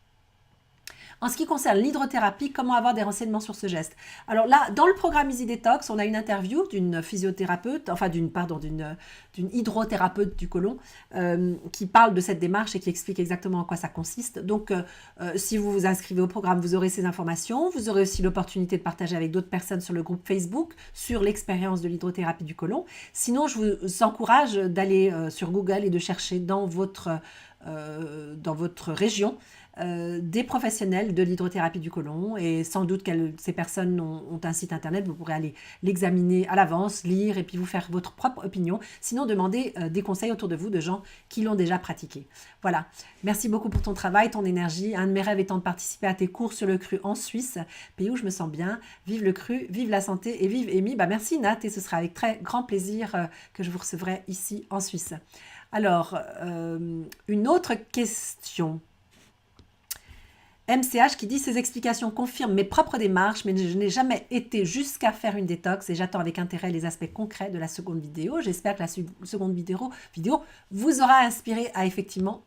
En ce qui concerne l'hydrothérapie, comment avoir des renseignements sur ce geste? Alors là, dans le programme Easy Detox, on a une interview d'une physiothérapeute, enfin d'une hydrothérapeute du côlon qui parle de cette démarche et qui explique exactement en quoi ça consiste. Donc, si vous vous inscrivez au programme, vous aurez ces informations. Vous aurez aussi l'opportunité de partager avec d'autres personnes sur le groupe Facebook sur l'expérience de l'hydrothérapie du côlon. Sinon, je vous encourage d'aller sur Google et de chercher dans votre région des professionnels de l'hydrothérapie du côlon, et sans doute que ces personnes ont un site internet, vous pourrez aller l'examiner à l'avance, lire et puis vous faire votre propre opinion. Sinon, demandez des conseils autour de vous de gens qui l'ont déjà pratiqué. Voilà, merci beaucoup pour ton travail, ton énergie. Un de mes rêves étant de participer à tes cours sur le cru en Suisse, pays où je me sens bien. Vive le cru, vive la santé et vive Amy. Merci Nat, et ce sera avec très grand plaisir que je vous recevrai ici en Suisse. Alors, une autre question. MCH qui dit: ces explications confirment mes propres démarches, mais je n'ai jamais été jusqu'à faire une détox et j'attends avec intérêt les aspects concrets de la seconde vidéo. J'espère que la seconde vidéo vous aura inspiré à effectivement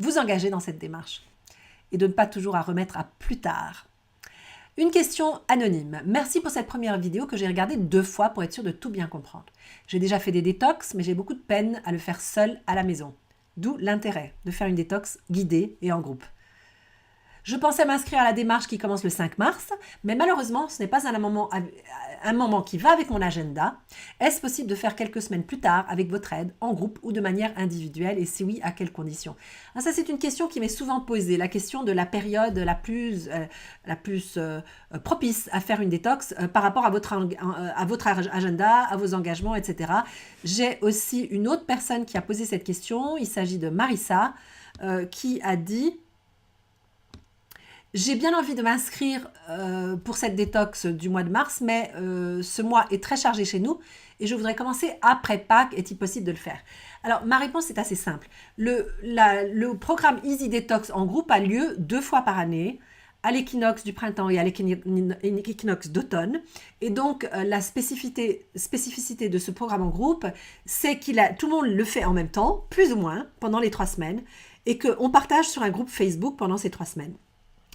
vous engager dans cette démarche et de ne pas toujours à remettre à plus tard. Une question anonyme. Merci pour cette première vidéo que j'ai regardée 2 fois pour être sûre de tout bien comprendre. J'ai déjà fait des détox, mais j'ai beaucoup de peine à le faire seul à la maison. D'où l'intérêt de faire une détox guidée et en groupe. Je pensais m'inscrire à la démarche qui commence le 5 mars, mais malheureusement, ce n'est pas un moment qui va avec mon agenda. Est-ce possible de faire quelques semaines plus tard avec votre aide, en groupe ou de manière individuelle, et si oui, à quelles conditions? Ça, c'est une question qui m'est souvent posée, la question de la période la plus propice à faire une détox par rapport à votre agenda, à vos engagements, etc. J'ai aussi une autre personne qui a posé cette question, il s'agit de Marissa, qui a dit: j'ai bien envie de m'inscrire pour cette détox du mois de mars, mais ce mois est très chargé chez nous et je voudrais commencer après Pâques. Est-il possible de le faire? Alors, ma réponse est assez simple. Le programme Easy Detox en groupe a lieu 2 fois par année, à l'équinoxe du printemps et à l'équinoxe d'automne. Et donc, la spécificité de ce programme en groupe, c'est tout le monde le fait en même temps, plus ou moins, pendant les 3 semaines, et qu'on partage sur un groupe Facebook pendant ces 3 semaines.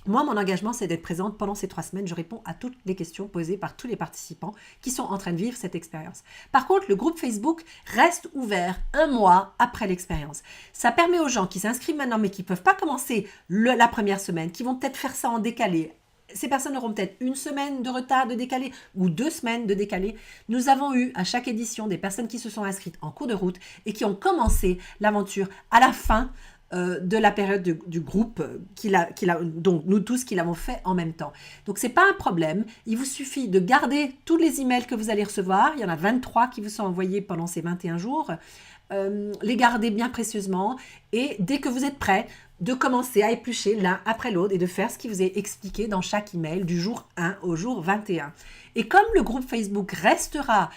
Moi, mon engagement, c'est d'être présente pendant ces 3 semaines. Je réponds à toutes les questions posées par tous les participants qui sont en train de vivre cette expérience. Par contre, le groupe Facebook reste ouvert 1 mois après l'expérience. Ça permet aux gens qui s'inscrivent maintenant, mais qui ne peuvent pas commencer la première semaine, qui vont peut-être faire ça en décalé. Ces personnes auront peut-être 1 semaine de retard de décalé ou 2 semaines de décalé. Nous avons eu à chaque édition des personnes qui se sont inscrites en cours de route et qui ont commencé l'aventure à la fin de la période du groupe, donc nous tous qui l'avons fait en même temps. Donc, ce n'est pas un problème. Il vous suffit de garder tous les emails que vous allez recevoir. Il y en a 23 qui vous sont envoyés pendant ces 21 jours. Les garder bien précieusement et dès que vous êtes prêts, de commencer à éplucher l'un après l'autre et de faire ce qui vous est expliqué dans chaque email du jour 1 au jour 21. Et comme le groupe Facebook restera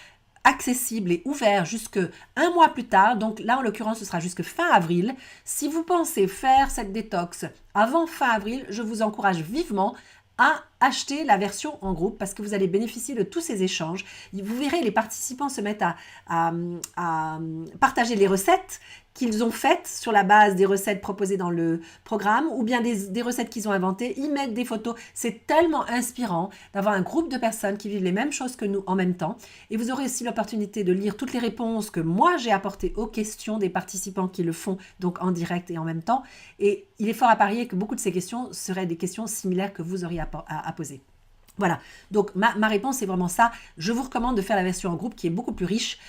accessible et ouvert jusque 1 mois plus tard, donc là en l'occurrence ce sera jusque fin avril, si vous pensez faire cette détox avant fin avril, je vous encourage vivement à acheter la version en groupe parce que vous allez bénéficier de tous ces échanges. Vous verrez, les participants se mettent à partager les recettes qu'ils ont faites sur la base des recettes proposées dans le programme ou bien des recettes qu'ils ont inventées. Ils mettent des photos. C'est tellement inspirant d'avoir un groupe de personnes qui vivent les mêmes choses que nous en même temps. Et vous aurez aussi l'opportunité de lire toutes les réponses que moi j'ai apportées aux questions des participants qui le font donc en direct et en même temps. Et il est fort à parier que beaucoup de ces questions seraient des questions similaires que vous auriez à poser. Voilà, donc ma réponse est vraiment ça. Je vous recommande de faire la version en groupe qui est beaucoup plus riche,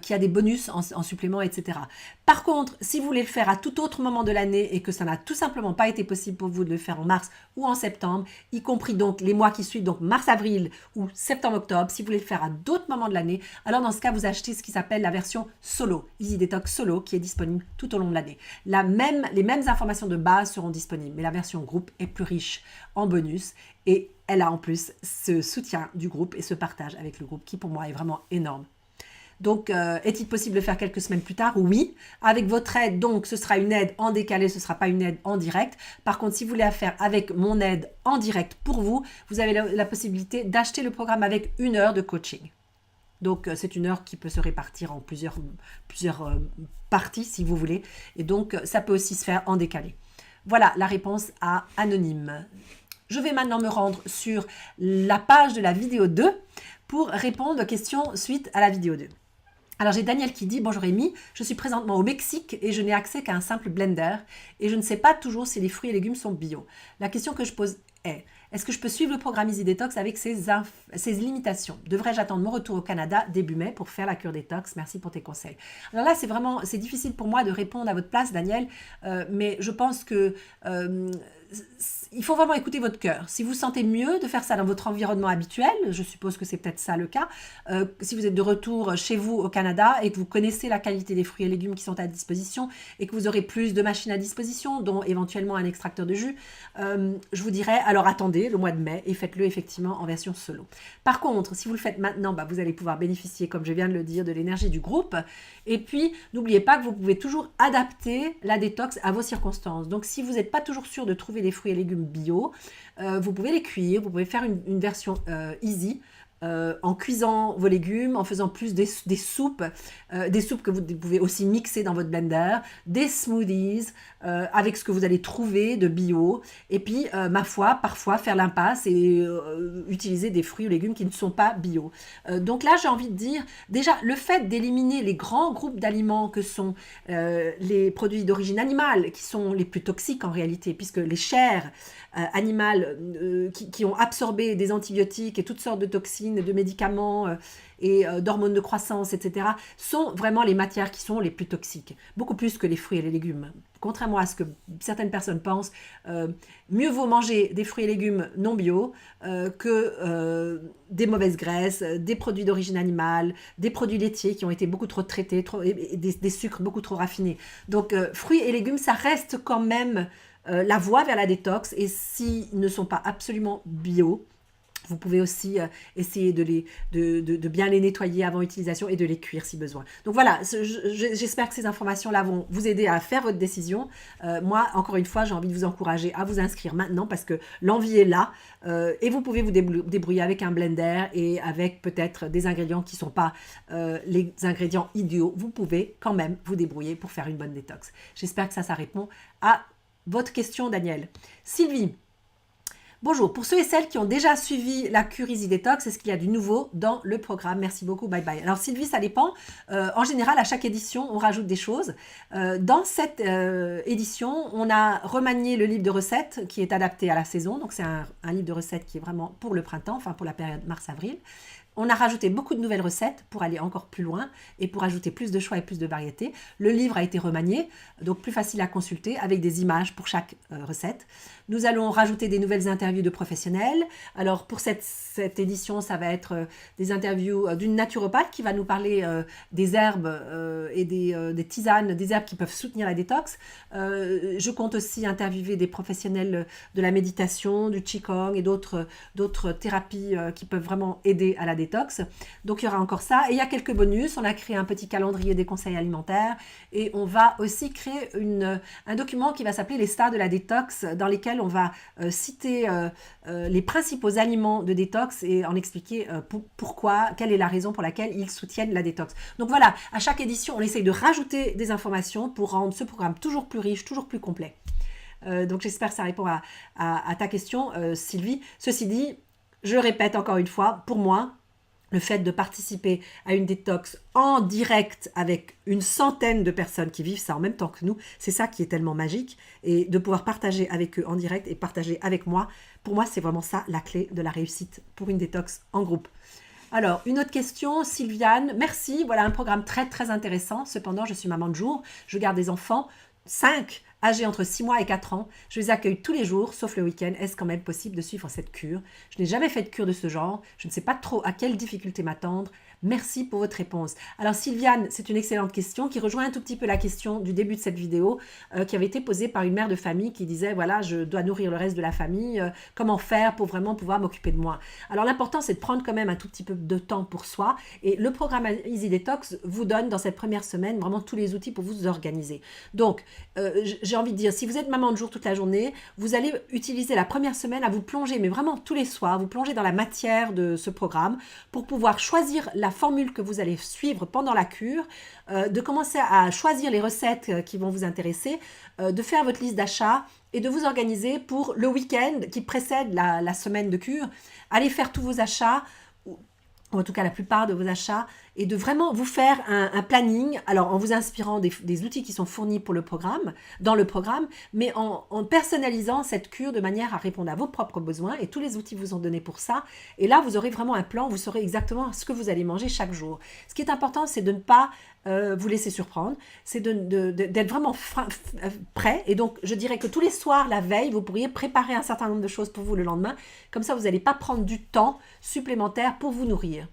qui a des bonus en supplément, etc. Par contre, si vous voulez le faire à tout autre moment de l'année et que ça n'a tout simplement pas été possible pour vous de le faire en mars ou en septembre, y compris donc les mois qui suivent, donc mars-avril ou septembre-octobre, si vous voulez le faire à d'autres moments de l'année, alors dans ce cas, vous achetez ce qui s'appelle la version solo, Easy Detox Solo, qui est disponible tout au long de l'année. Les mêmes informations de base seront disponibles, mais la version groupe est plus riche en bonus et elle a en plus ce soutien du groupe et ce partage avec le groupe qui pour moi est vraiment énorme. Donc, est-il possible de faire quelques semaines plus tard? Oui, avec votre aide, donc ce sera une aide en décalé, ce ne sera pas une aide en direct. Par contre, si vous voulez la faire avec mon aide en direct pour vous, vous avez la possibilité d'acheter le programme avec 1 heure de coaching. Donc, c'est 1 heure qui peut se répartir en plusieurs parties si vous voulez. Et donc, ça peut aussi se faire en décalé. Voilà la réponse à Anonyme. Je vais maintenant me rendre sur la page de la vidéo 2 pour répondre aux questions suite à la vidéo 2. Alors j'ai Daniel qui dit « Bonjour Amy, je suis présentement au Mexique et je n'ai accès qu'à un simple blender et je ne sais pas toujours si les fruits et légumes sont bio. La question que je pose est « Est-ce que je peux suivre le programme Easy Detox avec ses limitations? Devrais-je attendre mon retour au Canada début mai pour faire la cure détox? Merci pour tes conseils. » Alors là, c'est difficile pour moi de répondre à votre place, Daniel, mais je pense que il faut vraiment écouter votre cœur. Si vous sentez mieux de faire ça dans votre environnement habituel, je suppose que c'est peut-être ça le cas, si vous êtes de retour chez vous au Canada et que vous connaissez la qualité des fruits et légumes qui sont à disposition et que vous aurez plus de machines à disposition, dont éventuellement un extracteur de jus, je vous dirais, alors attendez le mois de mai et faites-le effectivement en version solo. Par contre, si vous le faites maintenant, vous allez pouvoir bénéficier, comme je viens de le dire, de l'énergie du groupe. Et puis, n'oubliez pas que vous pouvez toujours adapter la détox à vos circonstances. Donc, si vous n'êtes pas toujours sûr de trouver des fruits et légumes bio, vous pouvez les cuire, vous pouvez faire une version easy, en cuisant vos légumes, en faisant plus des soupes que vous pouvez aussi mixer dans votre blender, des smoothies avec ce que vous allez trouver de bio, et puis ma foi, parfois faire l'impasse et utiliser des fruits ou légumes qui ne sont pas bio. Donc là, j'ai envie de dire, déjà, le fait d'éliminer les grands groupes d'aliments que sont les produits d'origine animale, qui sont les plus toxiques en réalité, puisque les chairs animales qui ont absorbé des antibiotiques et toutes sortes de toxines, de médicaments et d'hormones de croissance, etc., sont vraiment les matières qui sont les plus toxiques, beaucoup plus que les fruits et les légumes. Contrairement à ce que certaines personnes pensent, mieux vaut manger des fruits et légumes non bio que des mauvaises graisses, des produits d'origine animale, des produits laitiers qui ont été beaucoup trop traités, et des sucres beaucoup trop raffinés. Donc, fruits et légumes, ça reste quand même la voie vers la détox, et s'ils ne sont pas absolument bio, vous pouvez aussi essayer de bien les nettoyer avant utilisation et de les cuire si besoin. Donc voilà, j'espère que ces informations-là vont vous aider à faire votre décision. Moi, encore une fois, j'ai envie de vous encourager à vous inscrire maintenant parce que l'envie est là et vous pouvez vous débrouiller avec un blender et avec peut-être des ingrédients qui ne sont pas les ingrédients idéaux. Vous pouvez quand même vous débrouiller pour faire une bonne détox. J'espère que ça répond à votre question, Daniel. Sylvie, Bonjour, pour ceux et celles qui ont déjà suivi la cure Easy Detox, est-ce qu'il y a du nouveau dans le programme? Merci beaucoup, bye bye. Alors Sylvie, ça dépend. En général, à chaque édition, on rajoute des choses. Dans cette édition, on a remanié le livre de recettes qui est adapté à la saison. Donc c'est un livre de recettes qui est vraiment pour le printemps, enfin pour la période mars-avril. On a rajouté beaucoup de nouvelles recettes pour aller encore plus loin et pour ajouter plus de choix et plus de variétés. Le livre a été remanié, donc plus facile à consulter avec des images pour chaque recette. Nous allons rajouter des nouvelles interviews de professionnels. Alors pour cette édition, ça va être des interviews d'une naturopathe qui va nous parler des herbes et des tisanes, des herbes qui peuvent soutenir la détox. Je compte aussi interviewer des professionnels de la méditation, du Qigong et d'autres thérapies qui peuvent vraiment aider à la détox. Donc il y aura encore ça. Et il y a quelques bonus. On a créé un petit calendrier des conseils alimentaires et on va aussi créer un document qui va s'appeler les stars de la détox, dans lesquels on va citer les principaux aliments de détox et en expliquer pourquoi, quelle est la raison pour laquelle ils soutiennent la détox. Donc voilà, à chaque édition, on essaye de rajouter des informations pour rendre ce programme toujours plus riche, toujours plus complet. Donc j'espère que ça répond à ta question, Sylvie. Ceci dit, je répète encore une fois, pour moi, le fait de participer à une détox en direct avec une centaine de personnes qui vivent ça en même temps que nous, c'est ça qui est tellement magique. Et de pouvoir partager avec eux en direct et partager avec moi, pour moi, c'est vraiment ça la clé de la réussite pour une détox en groupe. Alors, une autre question, Sylviane, merci. Voilà un programme très, très intéressant. Cependant, je suis maman de jour, je garde des enfants, 5 âgés entre 6 mois et 4 ans. Je les accueille tous les jours, sauf le week-end. Est-ce quand même possible de suivre cette cure? Je n'ai jamais fait de cure de ce genre. Je ne sais pas trop à quelle difficulté m'attendre. Merci pour votre réponse. Alors Sylviane, c'est une excellente question qui rejoint un tout petit peu la question du début de cette vidéo qui avait été posée par une mère de famille qui disait voilà, je dois nourrir le reste de la famille, comment faire pour vraiment pouvoir m'occuper de moi? Alors l'important c'est de prendre quand même un tout petit peu de temps pour soi et le programme Easy Detox vous donne dans cette première semaine vraiment tous les outils pour vous organiser. Donc j'ai envie de dire, si vous êtes maman de jour toute la journée, vous allez utiliser la première semaine à vous plonger, mais vraiment tous les soirs, vous plonger dans la matière de ce programme pour pouvoir choisir la formule que vous allez suivre pendant la cure, de commencer à choisir les recettes qui vont vous intéresser, de faire votre liste d'achat et de vous organiser pour le week-end qui précède la semaine de cure. Allez faire tous vos achats, ou en tout cas la plupart de vos achats, et de vraiment vous faire un planning, alors en vous inspirant des outils qui sont fournis pour le programme, dans le programme, mais en personnalisant cette cure de manière à répondre à vos propres besoins, et tous les outils vous ont donné pour ça. Et là, vous aurez vraiment un plan, vous saurez exactement ce que vous allez manger chaque jour. Ce qui est important, c'est de ne pas vous laisser surprendre, c'est d'être vraiment prêt. Et donc, je dirais que tous les soirs, la veille, vous pourriez préparer un certain nombre de choses pour vous le lendemain. Comme ça, vous n'allez pas prendre du temps supplémentaire pour vous nourrir.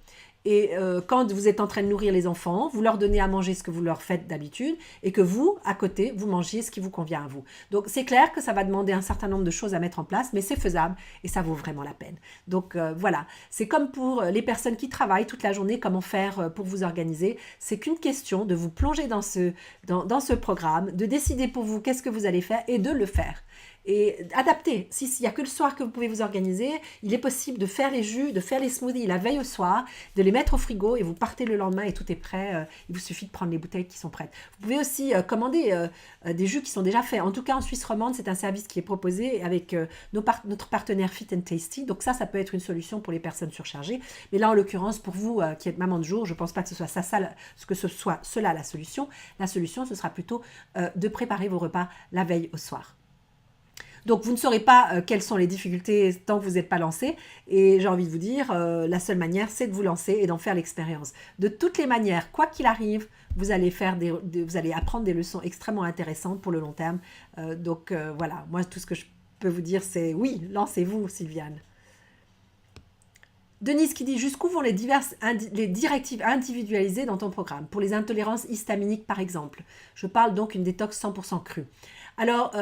Et quand vous êtes en train de nourrir les enfants, vous leur donnez à manger ce que vous leur faites d'habitude et que vous, à côté, vous mangiez ce qui vous convient à vous. Donc, c'est clair que ça va demander un certain nombre de choses à mettre en place, mais c'est faisable et ça vaut vraiment la peine. Donc, voilà. C'est comme pour les personnes qui travaillent toute la journée, comment faire pour vous organiser. C'est qu'une question de vous plonger dans ce programme, de décider pour vous qu'est-ce que vous allez faire et de le faire. Et adapter. S'il n'y a que le soir que vous pouvez vous organiser, il est possible de faire les jus, de faire les smoothies la veille au soir, de les mettre au frigo et vous partez le lendemain et tout est prêt. Il vous suffit de prendre les bouteilles qui sont prêtes. Vous pouvez aussi commander des jus qui sont déjà faits. En tout cas, en Suisse romande, c'est un service qui est proposé avec notre partenaire Fit and Tasty. Donc ça peut être une solution pour les personnes surchargées. Mais là, en l'occurrence, pour vous qui êtes maman de jour, je ne pense pas que ce soit cela la solution. La solution, ce sera plutôt de préparer vos repas la veille au soir. Donc, vous ne saurez pas quelles sont les difficultés tant que vous n'êtes pas lancé. Et j'ai envie de vous dire, la seule manière, c'est de vous lancer et d'en faire l'expérience. De toutes les manières, quoi qu'il arrive, vous allez apprendre des leçons extrêmement intéressantes pour le long terme. Donc, voilà. Moi, tout ce que je peux vous dire, c'est oui, lancez-vous, Sylviane. Denise qui dit, jusqu'où vont les directives individualisées dans ton programme? Pour les intolérances histaminiques, par exemple. Je parle donc d'une détox 100% crue. Alors,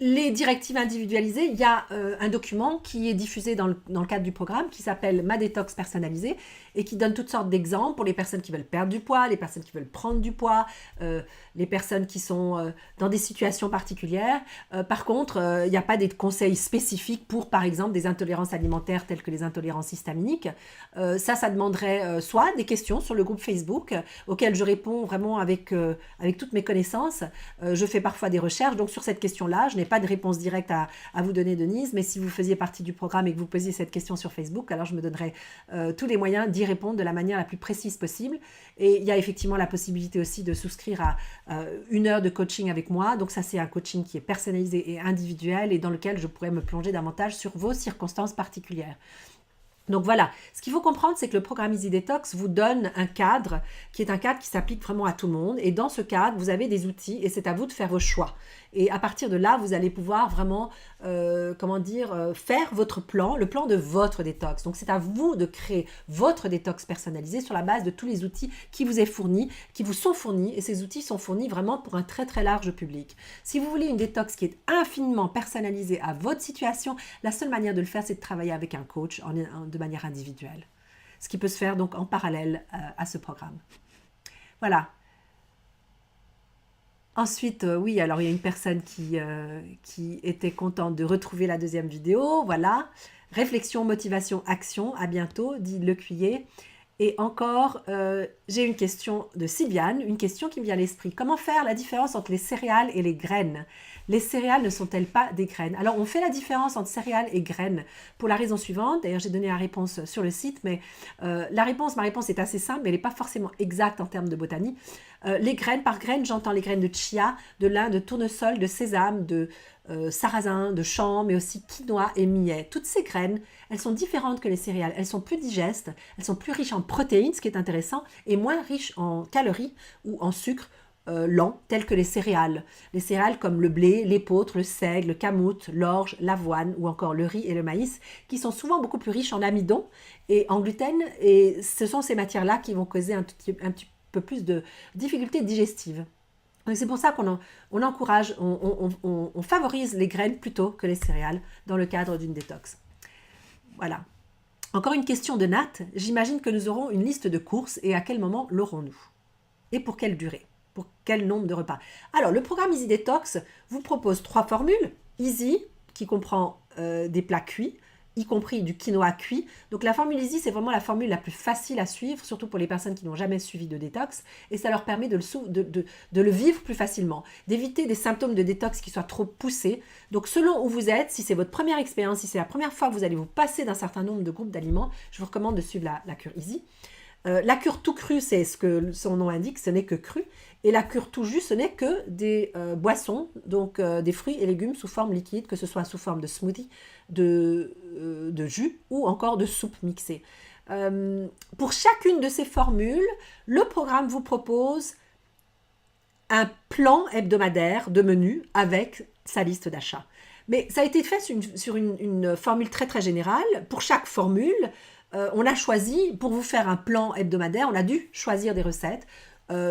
les directives individualisées, il y a un document qui est diffusé dans le cadre du programme qui s'appelle Ma détox personnalisée et qui donne toutes sortes d'exemples pour les personnes qui veulent perdre du poids, les personnes qui veulent prendre du poids, les personnes qui sont dans des situations particulières. Par contre, il n'y a pas des conseils spécifiques pour, par exemple, des intolérances alimentaires telles que les intolérances histaminiques. Ça demanderait soit des questions sur le groupe Facebook auxquelles je réponds vraiment avec toutes mes connaissances. Je fais parfois des recherches, donc sur cette question-là, je n'ai pas de réponse directe à vous donner, Denise, mais si vous faisiez partie du programme et que vous posiez cette question sur Facebook, alors je me donnerai tous les moyens d'y répondre de la manière la plus précise possible. Et il y a effectivement la possibilité aussi de souscrire à 1 heure de coaching avec moi. Donc ça, c'est un coaching qui est personnalisé et individuel et dans lequel je pourrais me plonger davantage sur vos circonstances particulières. Donc voilà, ce qu'il faut comprendre, c'est que le programme Easy Detox vous donne un cadre qui est un cadre qui s'applique vraiment à tout le monde. Et dans ce cadre, vous avez des outils et c'est à vous de faire vos choix. Et à partir de là, vous allez pouvoir vraiment, faire votre plan, le plan de votre détox. Donc c'est à vous de créer votre détox personnalisé sur la base de tous les outils qui vous sont fournis. Et ces outils sont fournis vraiment pour un très très large public. Si vous voulez une détox qui est infiniment personnalisée à votre situation, la seule manière de le faire, c'est de travailler avec un coach de manière individuelle. Ce qui peut se faire donc en parallèle à ce programme. Voilà. Ensuite, oui, alors il y a une personne qui était contente de retrouver la deuxième vidéo. Voilà. Réflexion, motivation, action. À bientôt, dit Lecuyer. Et encore, j'ai une question de Sylviane, une question qui me vient à l'esprit. Comment faire la différence entre les céréales et les graines? Les céréales ne sont-elles pas des graines? Alors, on fait la différence entre céréales et graines pour la raison suivante. D'ailleurs, j'ai donné la réponse sur le site, mais ma réponse est assez simple, mais elle n'est pas forcément exacte en termes de botanie. Les graines, par graines, j'entends les graines de chia, de lin, de tournesol, de sésame, de sarrasin, de champ, mais aussi quinoa et millet. Toutes ces graines, elles sont différentes que les céréales. Elles sont plus digestes, elles sont plus riches en protéines, ce qui est intéressant, et moins riches en calories ou en sucre lent, tels que les céréales. Les céréales comme le blé, l'épeautre, le seigle, le kamut, l'orge, l'avoine ou encore le riz et le maïs, qui sont souvent beaucoup plus riches en amidon et en gluten, et ce sont ces matières-là qui vont causer un petit peu plus de difficultés digestives. C'est pour ça qu'on encourage, on favorise les graines plutôt que les céréales dans le cadre d'une détox. Voilà. Encore une question de Nat. J'imagine que nous aurons une liste de courses et à quel moment l'aurons-nous? Et pour quelle durée? Pour quel nombre de repas? Alors, le programme Easy Detox vous propose 3 formules. Easy, qui comprend des plats cuits, y compris du quinoa cuit. Donc la formule Easy, c'est vraiment la formule la plus facile à suivre, surtout pour les personnes qui n'ont jamais suivi de détox, et ça leur permet de le vivre plus facilement, d'éviter des symptômes de détox qui soient trop poussés. Donc selon où vous êtes, si c'est votre première expérience, si c'est la première fois que vous allez vous passer d'un certain nombre de groupes d'aliments, je vous recommande de suivre la cure Easy. La cure tout cru, c'est ce que son nom indique, ce n'est que cru. Et la cure tout jus, ce n'est que des boissons, donc des fruits et légumes sous forme liquide, que ce soit sous forme de smoothie, de jus ou encore de soupe mixée. Pour chacune de ces formules, le programme vous propose un plan hebdomadaire de menu avec sa liste d'achat. Mais ça a été fait sur une formule très très générale. Pour chaque formule, on a choisi, pour vous faire un plan hebdomadaire, on a dû choisir des recettes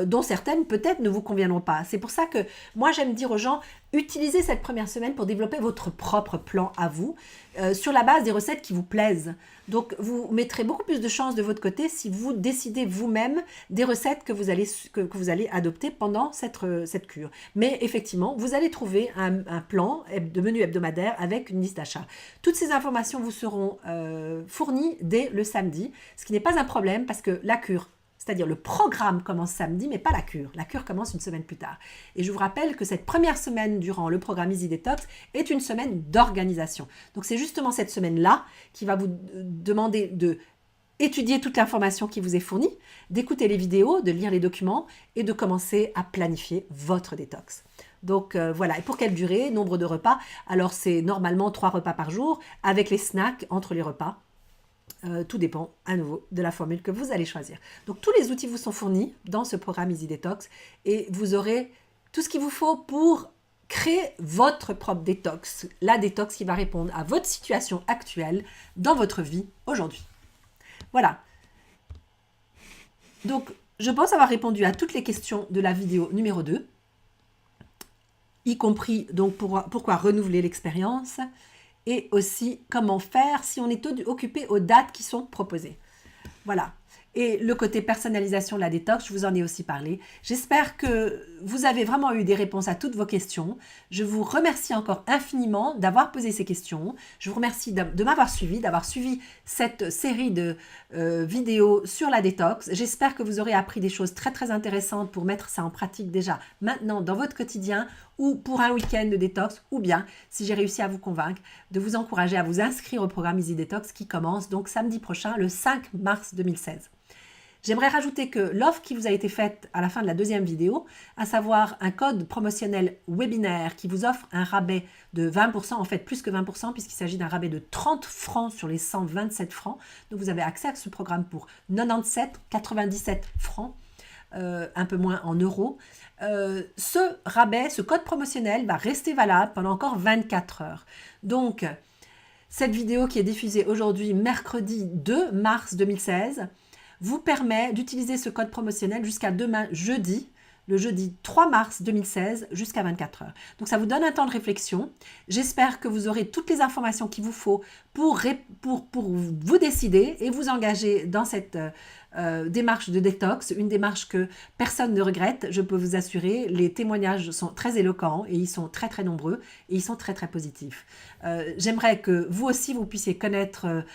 dont certaines peut-être ne vous conviendront pas. C'est pour ça que moi j'aime dire aux gens, utilisez cette première semaine pour développer votre propre plan à vous, sur la base des recettes qui vous plaisent. Donc vous mettrez beaucoup plus de chances de votre côté si vous décidez vous-même des recettes que vous allez adopter pendant cette cure. Mais effectivement, vous allez trouver un plan de menu hebdomadaire avec une liste d'achat. Toutes ces informations vous seront fournies dès le samedi, ce qui n'est pas un problème parce que la cure, c'est-à-dire le programme commence samedi, mais pas la cure. La cure commence une semaine plus tard. Et je vous rappelle que cette première semaine durant le programme Easy Detox est une semaine d'organisation. Donc c'est justement cette semaine-là qui va vous demander de étudier toute l'information qui vous est fournie, d'écouter les vidéos, de lire les documents et de commencer à planifier votre détox. Donc voilà, et pour quelle durée? Nombre de repas. Alors c'est normalement 3 repas par jour avec les snacks entre les repas. Tout dépend à nouveau de la formule que vous allez choisir. Donc tous les outils vous sont fournis dans ce programme Easy Detox et vous aurez tout ce qu'il vous faut pour créer votre propre détox, la détox qui va répondre à votre situation actuelle dans votre vie aujourd'hui. Voilà. Donc je pense avoir répondu à toutes les questions de la vidéo numéro 2, y compris donc pourquoi renouveler l'expérience, et aussi comment faire si on est occupé aux dates qui sont proposées. Voilà. Et le côté personnalisation de la détox, je vous en ai aussi parlé. J'espère que vous avez vraiment eu des réponses à toutes vos questions. Je vous remercie encore infiniment d'avoir posé ces questions. Je vous remercie de m'avoir suivi, d'avoir suivi cette série de vidéos sur la détox. J'espère que vous aurez appris des choses très très intéressantes pour mettre ça en pratique déjà maintenant dans votre quotidien ou pour un week-end de détox, ou bien, si j'ai réussi à vous convaincre, de vous encourager à vous inscrire au programme Easy Detox qui commence donc samedi prochain, le 5 mars 2016. J'aimerais rajouter que l'offre qui vous a été faite à la fin de la deuxième vidéo, à savoir un code promotionnel webinaire qui vous offre un rabais de 20%, en fait plus que 20%, puisqu'il s'agit d'un rabais de 30 francs sur les 127 francs. Donc vous avez accès à ce programme pour 97,97 francs. Un peu moins en euros. Ce rabais, ce code promotionnel va rester valable pendant encore 24 heures. Donc, cette vidéo qui est diffusée aujourd'hui, mercredi 2 mars 2016, vous permet d'utiliser ce code promotionnel jusqu'à demain, jeudi, le jeudi 3 mars 2016, jusqu'à 24 heures. Donc, ça vous donne un temps de réflexion. J'espère que vous aurez toutes les informations qu'il vous faut pour vous décider et vous engager dans cette démarche de détox, une démarche que personne ne regrette, je peux vous assurer. Les témoignages sont très éloquents et ils sont très très nombreux et ils sont très très positifs. J'aimerais que vous aussi vous puissiez connaître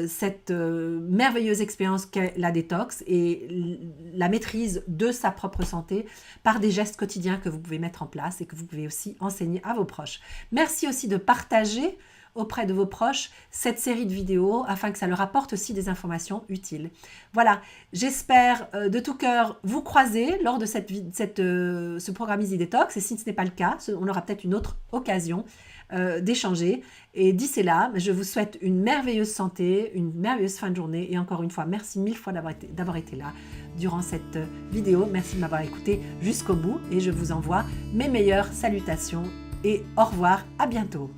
cette merveilleuse expérience qu'est la détox et la maîtrise de sa propre santé par des gestes quotidiens que vous pouvez mettre en place et que vous pouvez aussi enseigner à vos proches. Merci aussi de partager auprès de vos proches cette série de vidéos afin que ça leur apporte aussi des informations utiles. Voilà, j'espère de tout cœur vous croiser lors de ce programme Easy Detox et si ce n'est pas le cas, on aura peut-être une autre occasion d'échanger. Et d'ici là, je vous souhaite une merveilleuse santé, une merveilleuse fin de journée et encore une fois, merci mille fois d'avoir été là durant cette vidéo. Merci de m'avoir écouté jusqu'au bout et je vous envoie mes meilleures salutations et au revoir, à bientôt.